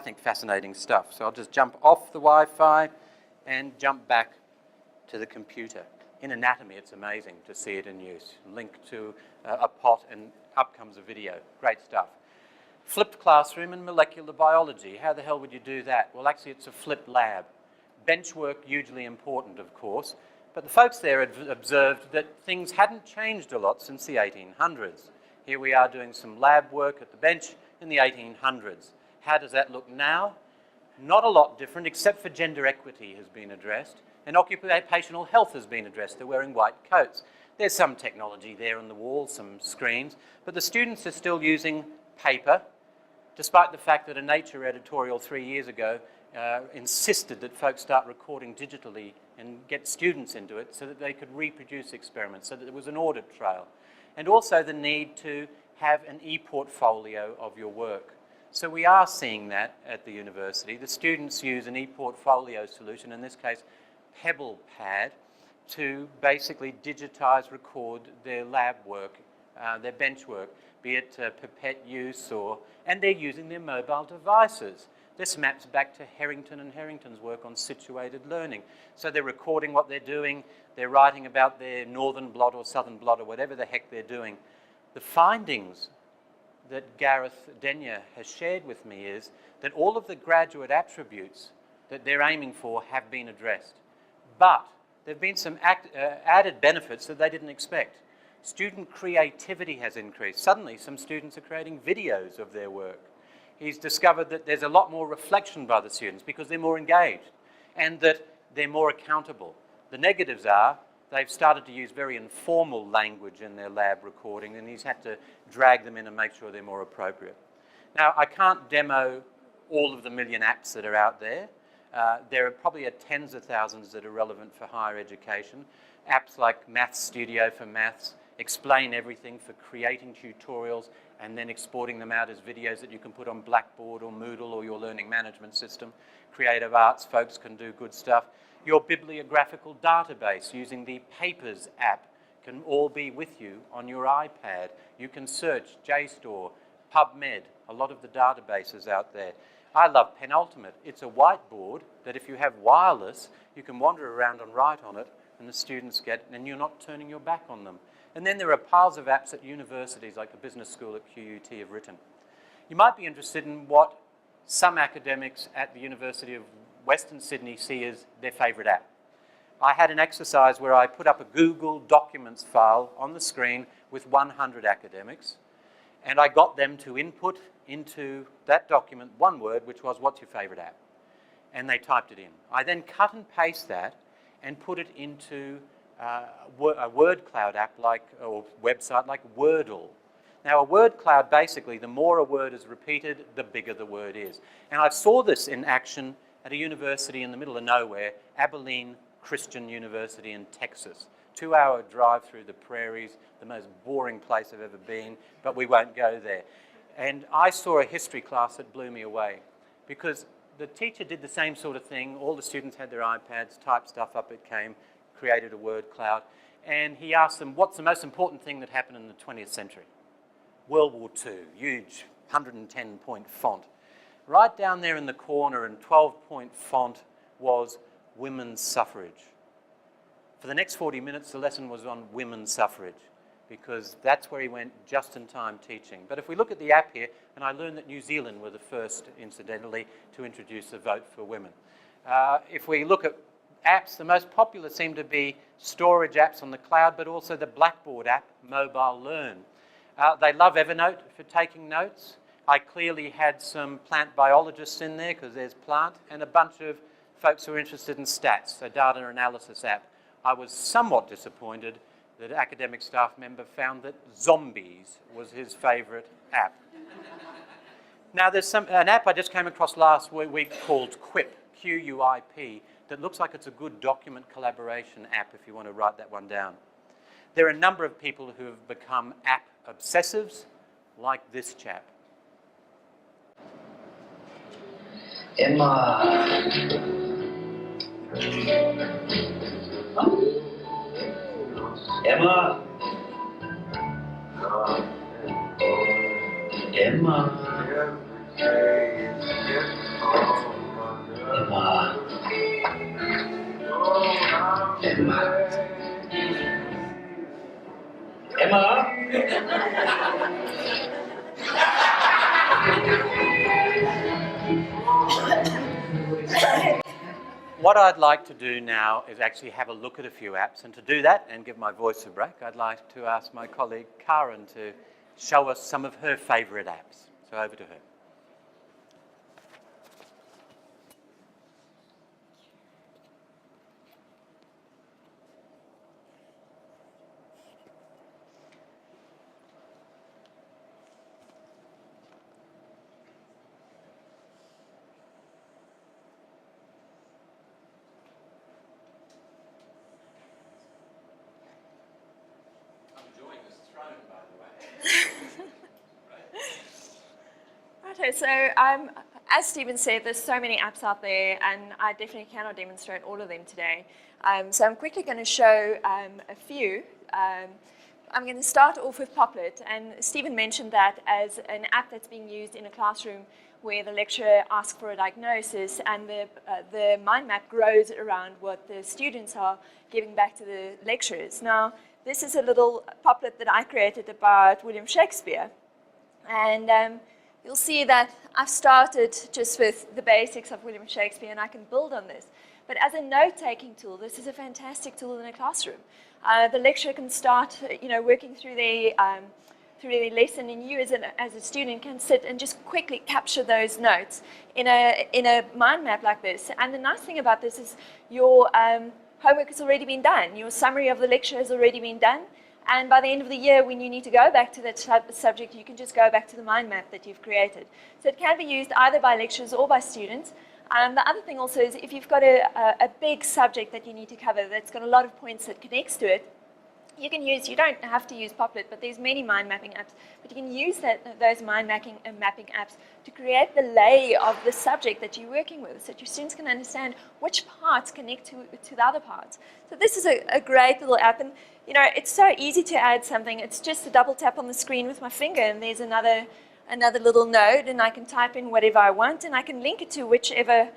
think, fascinating stuff. So I'll just jump off the Wi-Fi and jump back to the computer. In anatomy, it's amazing to see it in use. Link to a pot and up comes a video. Great stuff. Flipped classroom in molecular biology. How the hell would you do that? Well, actually, it's a flipped lab. Bench work, hugely important, of course, but the folks there had observed that things hadn't changed a lot since the 1800s. Here we are doing some lab work at the bench in the 1800s. How does that look now? Not a lot different, except for gender equity has been addressed, and occupational health has been addressed. They're wearing white coats. There's some technology there on the wall, some screens, but the students are still using paper, despite the fact that a Nature editorial 3 years ago insisted that folks start recording digitally and get students into it so that they could reproduce experiments, so that there was an audit trail. And also the need to have an e-portfolio of your work. So we are seeing that at the university. The students use an e-portfolio solution, in this case Pebble Pad, to basically digitize, record their lab work, their bench work, be it pipette use and they're using their mobile devices. This maps back to Harrington and Harrington's work on situated learning. So they're recording what they're doing, they're writing about their northern blot or southern blot or whatever the heck they're doing. The findings that Gareth Denyer has shared with me is that all of the graduate attributes that they're aiming for have been addressed. But there have been some added benefits that they didn't expect. Student creativity has increased. Suddenly, some students are creating videos of their work. He's discovered that there's a lot more reflection by the students because they're more engaged and that they're more accountable. The negatives are they've started to use very informal language in their lab recording, and he's had to drag them in and make sure they're more appropriate. Now, I can't demo all of the million apps that are out there. There are probably tens of thousands that are relevant for higher education. Apps like Maths Studio for maths, Explain Everything for creating tutorials and then exporting them out as videos that you can put on Blackboard or Moodle or your learning management system. Creative Arts folks can do good stuff. Your bibliographical database using the Papers app can all be with you on your iPad. You can search JSTOR, PubMed, a lot of the databases out there. I love Penultimate. It's a whiteboard that if you have wireless, you can wander around and write on it, and the students get, and you're not turning your back on them. And then there are piles of apps at universities like the Business School at QUT have written. You might be interested in what some academics at the University of Western Sydney see as their favourite app. I had an exercise where I put up a Google Documents file on the screen with 100 academics, and I got them to input into that document one word, which was, what's your favourite app? And they typed it in. I then cut and paste that and put it into a word cloud app or website like Wordle. Now, a word cloud, basically, the more a word is repeated, the bigger the word is. And I saw this in action at a university in the middle of nowhere, Abilene Christian University in Texas. 2-hour drive through the prairies, the most boring place I've ever been, but we won't go there. And I saw a history class that blew me away because the teacher did the same sort of thing. All the students had their iPads, typed stuff up, it came, created a word cloud. And he asked them, what's the most important thing that happened in the 20th century? World War II, huge 110-point font. Right down there in the corner in 12-point font was women's suffrage. For the next 40 minutes, the lesson was on women's suffrage because that's where he went just in time teaching. But if we look at the app here, and I learned that New Zealand were the first, incidentally, to introduce a vote for women. If we look at apps, the most popular seem to be storage apps on the cloud, but also the Blackboard app, Mobile Learn. They love Evernote for taking notes. I clearly had some plant biologists in there because there's plant, and a bunch of folks who are interested in stats, a data analysis app. I was somewhat disappointed that an academic staff member found that zombies was his favourite app. Now, there's an app I just came across last week called Quip, Q-U-I-P, that looks like it's a good document collaboration app if you want to write that one down. There are a number of people who have become app obsessives, like this chap. Emma. Emma. Emma. Emma? What I'd like to do now is actually have a look at a few apps, and to do that and give my voice a break, I'd like to ask my colleague Karen to show us some of her favourite apps. So over to her. Righto, so as Stephen said, there's so many apps out there, and I definitely cannot demonstrate all of them today. So I'm quickly going to show a few. I'm going to start off with Poplet, and Stephen mentioned that as an app that's being used in a classroom where the lecturer asks for a diagnosis, and the mind map grows around what the students are giving back to the lecturers. Now, this is a little Poplet that I created about William Shakespeare, and you'll see that I've started just with the basics of William Shakespeare, and I can build on this. But as a note-taking tool, this is a fantastic tool in a classroom. The lecturer can start, working through their lesson, and you as a student can sit and just quickly capture those notes in a mind map like this. And the nice thing about this is your homework has already been done. Your summary of the lecture has already been done. And by the end of the year, when you need to go back to that subject, you can just go back to the mind map that you've created. So it can be used either by lecturers or by students. The other thing also is if you've got a big subject that you need to cover that's got a lot of points that connects to it, you don't have to use Poplet, but there's many mind mapping apps. But you can use those mind mapping apps to create the lay of the subject that you're working with, so that your students can understand which parts connect to the other parts. So this is a great little app, and it's so easy to add something. It's just a double tap on the screen with my finger, and there's another little node, and I can type in whatever I want, and I can link it to whichever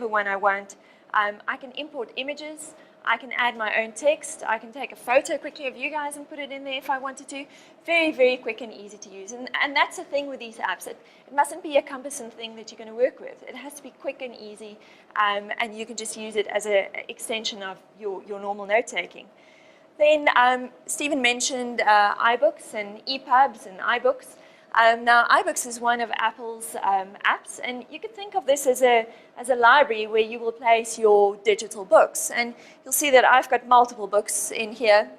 one I want. I can import images. I can add my own text. I can take a photo quickly of you guys and put it in there if I wanted to. Very, very quick and easy to use. And that's the thing with these apps. It mustn't be a cumbersome thing that you're going to work with. It has to be quick and easy, and you can just use it as an extension of your normal note-taking. Then Stephen mentioned iBooks and EPUBs and iBooks. Now, iBooks is one of Apple's apps, and you could think of this as a library where you will place your digital books. And you'll see that I've got multiple books in here.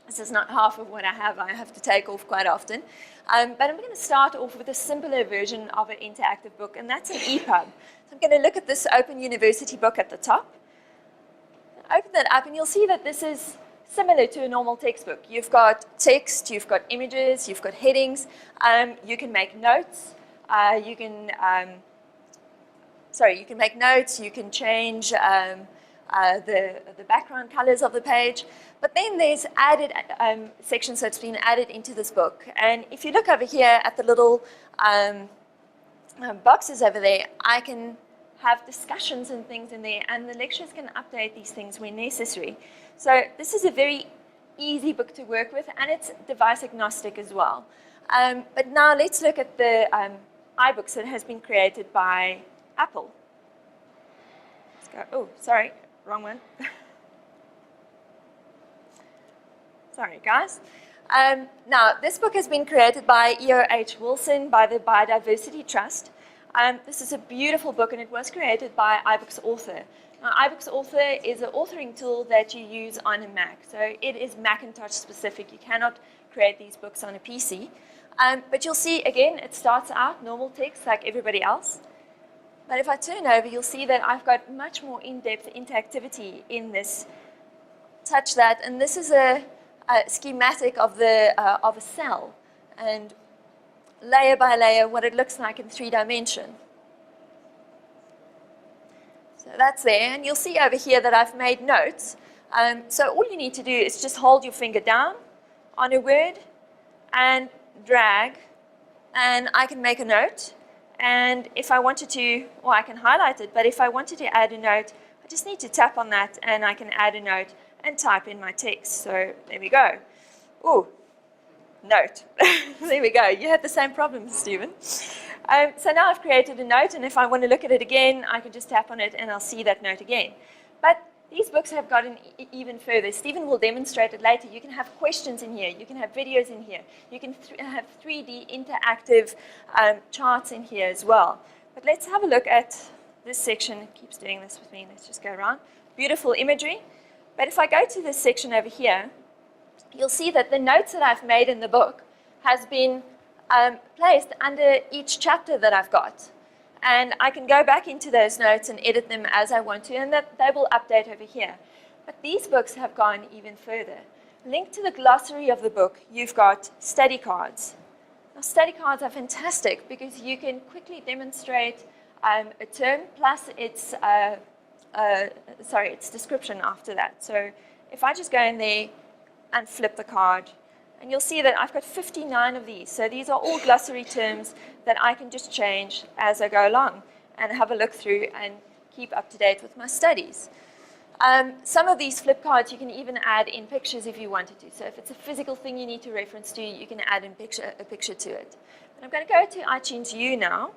This is not half of what I have to take off quite often. But I'm going to start off with a simpler version of an interactive book, and that's an EPUB. So I'm going to look at this Open University book at the top. Open that up, and you'll see that this is similar to a normal textbook. You've got text, you've got images, you've got headings. You can make notes. You can make notes. You can change the background colors of the page. But then there's added sections that's been added into this book. And if you look over here at the little boxes over there, I can have discussions and things in there, and the lecturers can update these things when necessary. So this is a very easy book to work with, and it's device agnostic as well. But now let's look at the iBooks that has been created by Apple. Let's go. Oh, sorry, wrong one. Sorry, guys. Now, this book has been created by E.O.H. Wilson by the Biodiversity Trust. This is a beautiful book, and it was created by iBooks Author. Now, iBooks Author is an authoring tool that you use on a Mac. So it is Macintosh specific. You cannot create these books on a PC. But you'll see, again, it starts out normal text like everybody else. But if I turn over, you'll see that I've got much more in-depth interactivity in this. Touch that, and this is a schematic of a cell, and layer by layer what it looks like in 3D. So that's there, and you'll see over here that I've made notes. So all you need to do is just hold your finger down on a word and drag, and I can make a note. And if I wanted to, or I can highlight it, but if I wanted to add a note, I just need to tap on that and I can add a note and type in my text. So there we go. Ooh, note. There we go. You had the same problem, Stephen. So now I've created a note, and if I want to look at it again, I can just tap on it and I'll see that note again. But these books have gotten even further. Stephen will demonstrate it later. You can have questions in here. You can have videos in here. You can have 3D interactive charts in here as well. But let's have a look at this section. It keeps doing this with me. Let's just go around. Beautiful imagery. But if I go to this section over here, you'll see that the notes that I've made in the book has been placed under each chapter that I've got. And I can go back into those notes and edit them as I want to, and that they will update over here. But these books have gone even further. Linked to the glossary of the book, you've got study cards. Now, study cards are fantastic because you can quickly demonstrate a term plus its description after that. So if I just go in there and flip the card, and you'll see that I've got 59 of these. So these are all glossary terms that I can just change as I go along and have a look through and keep up to date with my studies. Some of these flip cards you can even add in pictures if you wanted to. So if it's a physical thing you need to reference to, you can add in a picture to it. But I'm going to go to iTunes U now.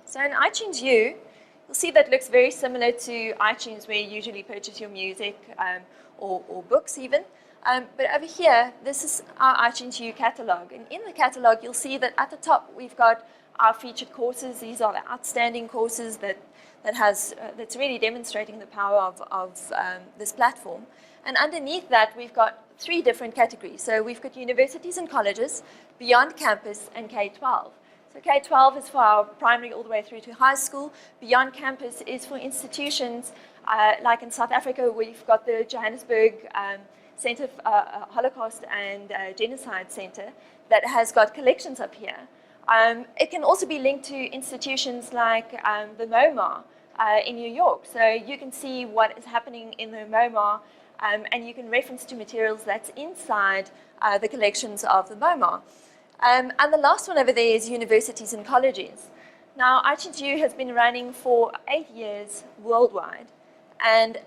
So in iTunes U, you'll see that looks very similar to iTunes where you usually purchase your music or books even. But over here, this is our iTunes U catalog. And in the catalog, you'll see that at the top, we've got our featured courses. These are the outstanding courses that's really demonstrating the power of this platform. And underneath that, we've got 3 different categories. So we've got universities and colleges, beyond campus, and K-12. So K-12 is for our primary all the way through to high school. Beyond campus is for institutions like in South Africa, we've got the Johannesburg Center for Holocaust and Genocide Center that has got collections up here. It can also be linked to institutions like the MoMA in New York. So you can see what is happening in the MoMA and you can reference to materials that's inside the collections of the MoMA. And the last one over there is universities and colleges. Now, iTunes U has been running for 8 years worldwide. And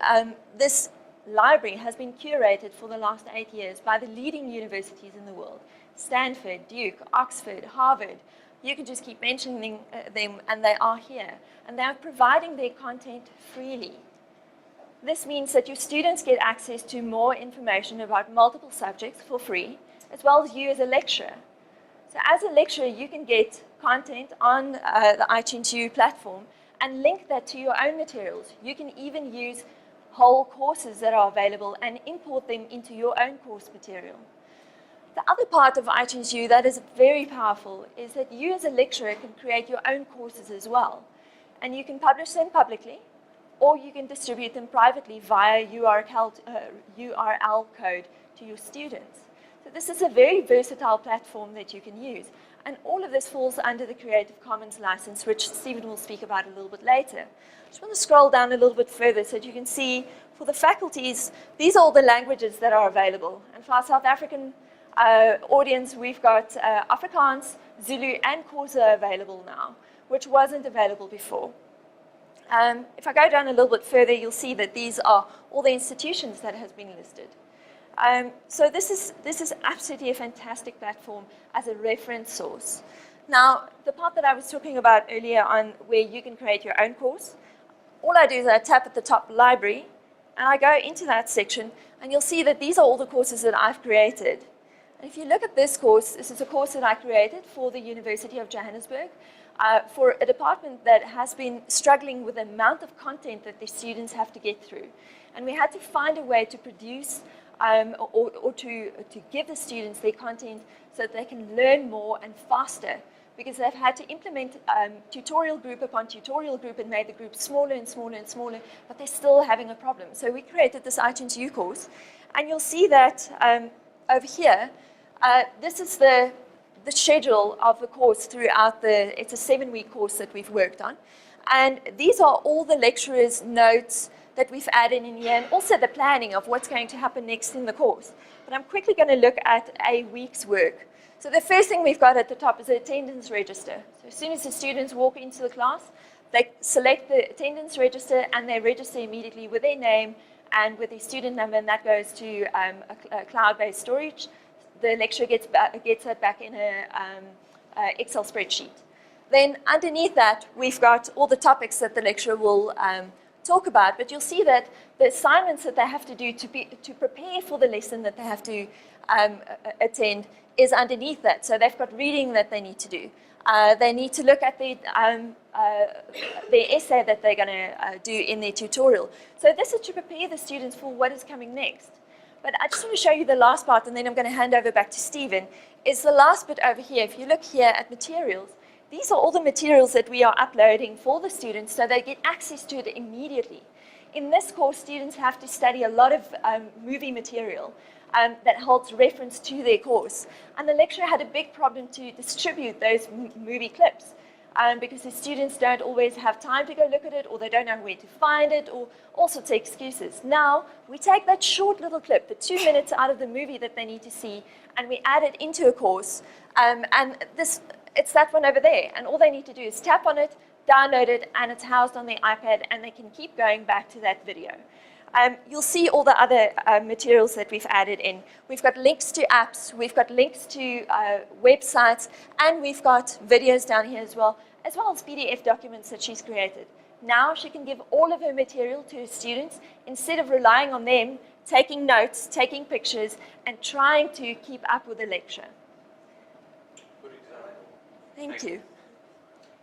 this library has been curated for the last 8 years by the leading universities in the world. Stanford, Duke, Oxford, Harvard. You can just keep mentioning them, and they are here. And they are providing their content freely. This means that your students get access to more information about multiple subjects for free, as well as you as a lecturer. So as a lecturer, you can get content on the iTunes U platform and link that to your own materials. You can even use whole courses that are available and import them into your own course material. The other part of iTunes U that is very powerful is that you as a lecturer can create your own courses as well. And you can publish them publicly, or you can distribute them privately via URL code to your students. So this is a very versatile platform that you can use. And all of this falls under the Creative Commons license, which Stephen will speak about a little bit later. I just want to scroll down a little bit further so that you can see for the faculties, these are all the languages that are available. And for our South African audience, we've got Afrikaans, Zulu, and Xhosa available now, which wasn't available before. If I go down a little bit further, you'll see that these are all the institutions that has been listed. So this is absolutely a fantastic platform as a reference source. Now, the part that I was talking about earlier on where you can create your own course, all I do is I tap at the top library, and I go into that section, and you'll see that these are all the courses that I've created. And if you look at this course, this is a course that I created for the University of Johannesburg, for a department that has been struggling with the amount of content that the students have to get through. And we had to find a way to produce or to give the students their content so that they can learn more and faster, because they've had to implement tutorial group upon tutorial group and made the group smaller and smaller and smaller, but they're still having a problem. So we created this iTunes U course, and you'll see that over here, this is the schedule of the course throughout it's a 7-week course that we've worked on. And these are all the lecturers' notes that we've added in here, and also the planning of what's going to happen next in the course. But I'm quickly going to look at a week's work. So the first thing we've got at the top is the attendance register. So as soon as the students walk into the class, They select the attendance register and they register immediately with their name and with their student number, and that goes to a cloud-based storage. The lecturer gets it back in a Excel spreadsheet. Then underneath that, we've got all the topics that the lecturer will talk about, but you'll see that the assignments that they have to do to prepare for the lesson that they have to attend is underneath that. So they've got reading that they need to do. They need to look at their essay that they're going to do in their tutorial. So this is to prepare the students for what is coming next. But I just want to show you the last part, and then I'm going to hand over back to Stephen, is the last bit over here. If you look here at materials, these are all the materials that we are uploading for the students so they get access to it immediately. In this course, students have to study a lot of movie material that holds reference to their course. And the lecturer had a big problem to distribute those movie clips because the students don't always have time to go look at it, or they don't know where to find it, or all sorts of excuses. Now, we take that short little clip, the 2 minutes out of the movie that they need to see, and we add it into a course. It's that one over there, and all they need to do is tap on it, download it, and it's housed on their iPad, and they can keep going back to that video. You'll see all the other materials that we've added in. We've got links to apps, we've got links to websites, and we've got videos down here as well as PDF documents that she's created. Now she can give all of her material to her students instead of relying on them taking notes, taking pictures, and trying to keep up with the lecture. Good example. Thank you.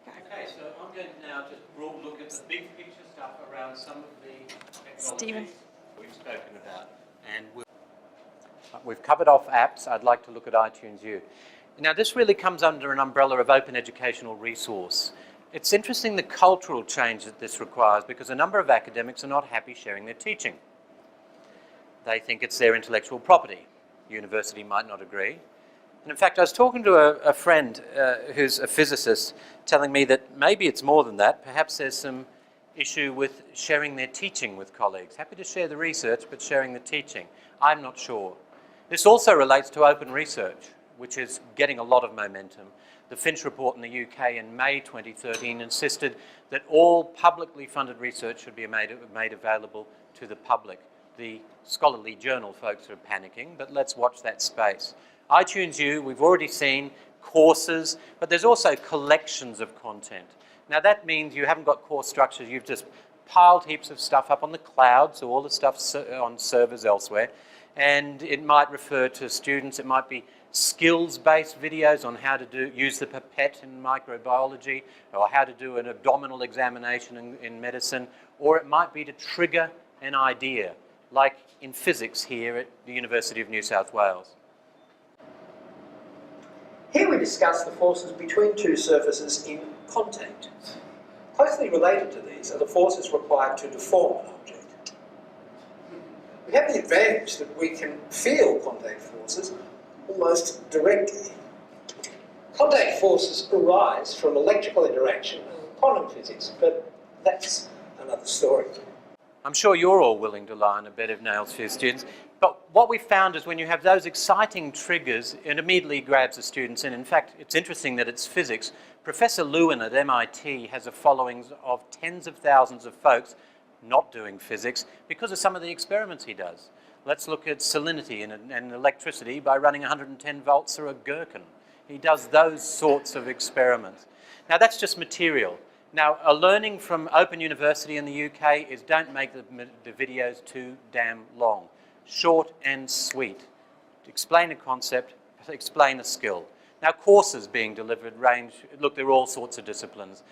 Okay, so I'm going to now just broad look at the big picture stuff around some of the technologies Stephen. we've spoken about. And we've covered off apps. I'd like to look at iTunes U. Now, this really comes under an umbrella of open educational resource. It's interesting the cultural change that this requires, because a number of academics are not happy sharing their teaching. They think it's their intellectual property. University might not agree. And in fact, I was talking to a friend who's a physicist, telling me that maybe it's more than that. Perhaps there's some issue with sharing their teaching with colleagues. Happy to share the research, but sharing the teaching, I'm not sure. This also relates to open research, which is getting a lot of momentum. The Finch report in the UK in May 2013 insisted that all publicly funded research should be made available to the public. The scholarly journal folks are panicking, but let's watch that space. iTunes U, we've already seen courses, but there's also collections of content. Now that means you haven't got course structures, you've just piled heaps of stuff up on the cloud, so all the stuff's on servers elsewhere, and it might refer to students, it might be skills-based videos on how to use the pipette in microbiology, or how to do an abdominal examination in medicine, or it might be to trigger an idea, like in physics here at the University of New South Wales. Here we discuss the forces between two surfaces in contact. Closely related to these are the forces required to deform an object. We have the advantage that we can feel contact forces almost directly. Contact forces arise from electrical interaction and quantum physics, but that's another story. I'm sure you're all willing to lie on a bed of nails for your students, but what we found is when you have those exciting triggers, it immediately grabs the students in. In fact, it's interesting that it's physics. Professor Lewin at MIT has a following of tens of thousands of folks not doing physics because of some of the experiments he does. Let's look at salinity and electricity by running 110 volts through a gherkin. He does those sorts of experiments. Now that's just material. Now, a learning from Open University in the UK is don't make the videos too damn long. Short and sweet. Explain a concept, explain a skill. Now, courses being delivered range, look, there are all sorts of disciplines,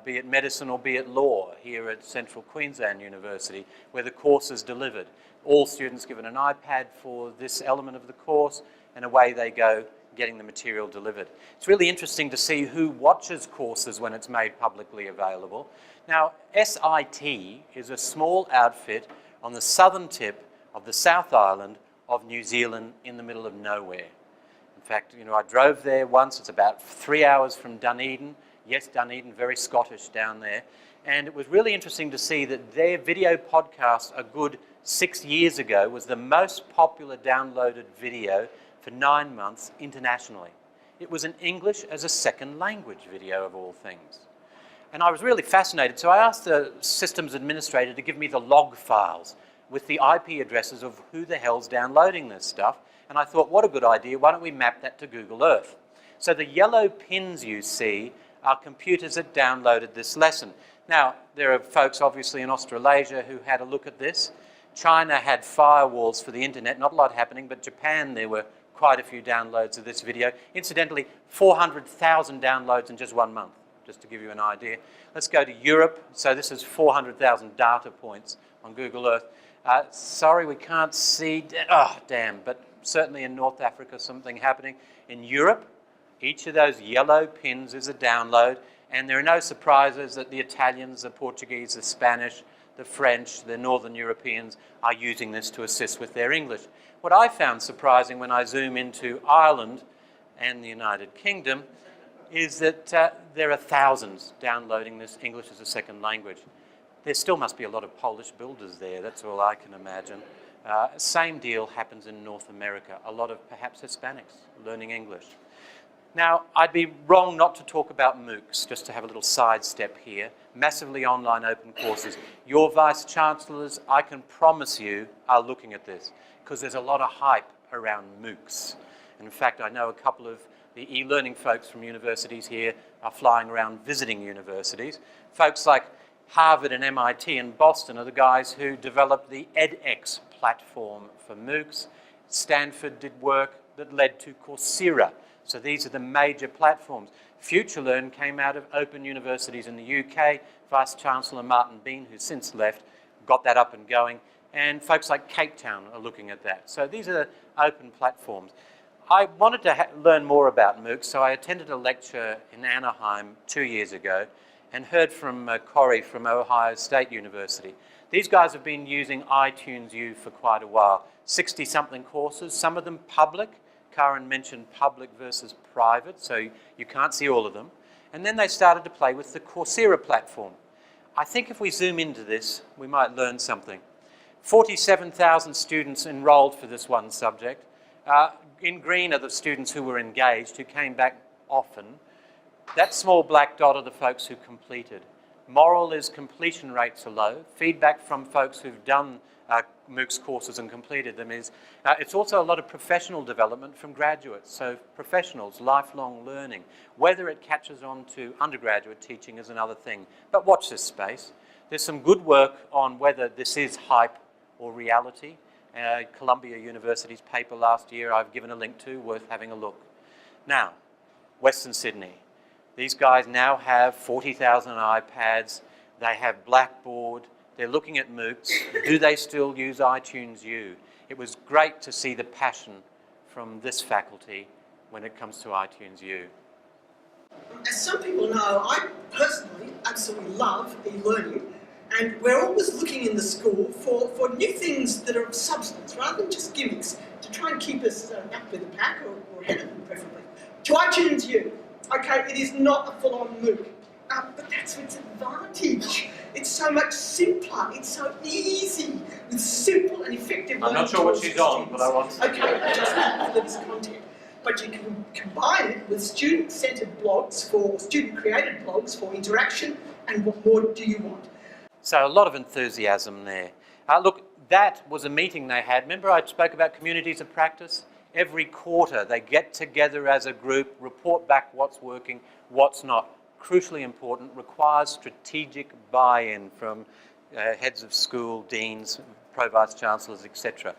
be it medicine or be it law here at Central Queensland University, where the course is delivered. All students given an iPad for this element of the course, and away they go, getting the material delivered. It's really interesting to see who watches courses when it's made publicly available. Now, SIT is a small outfit on the southern tip of the South Island of New Zealand in the middle of nowhere. In fact, you know, I drove there once. It's about 3 hours from Dunedin. Yes, Dunedin, very Scottish down there. And it was really interesting to see that their video podcast, a good 6 years ago, was the most popular downloaded video for 9 months internationally. It was an English as a second language video of all things. And I was really fascinated, so I asked the systems administrator to give me the log files with the IP addresses of who the hell's downloading this stuff. And I thought, what a good idea, why don't we map that to Google Earth? So the yellow pins you see are computers that downloaded this lesson. Now, there are folks obviously in Australasia who had a look at this. China had firewalls for the internet, not a lot happening, but Japan, there were quite a few downloads of this video. Incidentally, 400,000 downloads in just 1 month, just to give you an idea. Let's go to Europe. So this is 400,000 data points on Google Earth. Sorry, we can't see, oh, damn, but certainly in North Africa, something happening. In Europe, each of those yellow pins is a download, and there are no surprises that the Italians, the Portuguese, the Spanish, the French, the Northern Europeans are using this to assist with their English. What I found surprising when I zoom into Ireland and the United Kingdom is that there are thousands downloading this English as a second language. There still must be a lot of Polish builders there, that's all I can imagine. Same deal happens in North America, a lot of perhaps Hispanics learning English. Now, I'd be wrong not to talk about MOOCs, just to have a little sidestep here. Massively online open courses. Your Vice-Chancellors, I can promise you, are looking at this, because there's a lot of hype around MOOCs. And in fact, I know a couple of the e-learning folks from universities here are flying around visiting universities. Folks like Harvard and MIT and Boston are the guys who developed the edX platform for MOOCs. Stanford did work that led to Coursera. So these are the major platforms. FutureLearn came out of open universities in the UK. Vice-Chancellor Martin Bean, who's since left, got that up and going. And folks like Cape Town are looking at that. So these are open platforms. I wanted to learn more about MOOCs, so I attended a lecture in Anaheim 2 years ago and heard from Corey from Ohio State University. These guys have been using iTunes U for quite a while. 60-something courses, some of them public. Karen mentioned public versus private, so you can't see all of them. And then they started to play with the Coursera platform. I think if we zoom into this, we might learn something. 47,000 students enrolled for this one subject. In green are the students who were engaged, who came back often. That small black dot are the folks who completed. Moral is completion rates are low. Feedback from folks who've done MOOCs courses and completed them is, it's also a lot of professional development from graduates. So professionals, lifelong learning. Whether it catches on to undergraduate teaching is another thing. But watch this space. There's some good work on whether this is hype or reality. Columbia University's paper last year I've given a link to, worth having a look. Now, Western Sydney. These guys now have 40,000 iPads. They have Blackboard. They're looking at MOOCs. Do they still use iTunes U? It was great to see the passion from this faculty when it comes to iTunes U. As some people know, I personally absolutely love e-learning, and we're always looking in the school for new things that are of substance, rather than just gimmicks, to try and keep us up with the pack, or ahead of them preferably. To iTunes U. Okay, it is not a full-on MOOC, but that's its advantage. It's so much simpler, it's so easy, with simple and effective I'm not sure what she's on, but I want to. Okay, just for this content. But you can combine it with student-centered blogs, for student-created blogs for interaction, and what more do you want? So a lot of enthusiasm there. Look, that was a meeting they had. Remember I spoke about communities of practice? Every quarter they get together as a group, report back what's working, what's not. Crucially important, requires strategic buy-in from heads of school, deans, pro-vice chancellors, etc.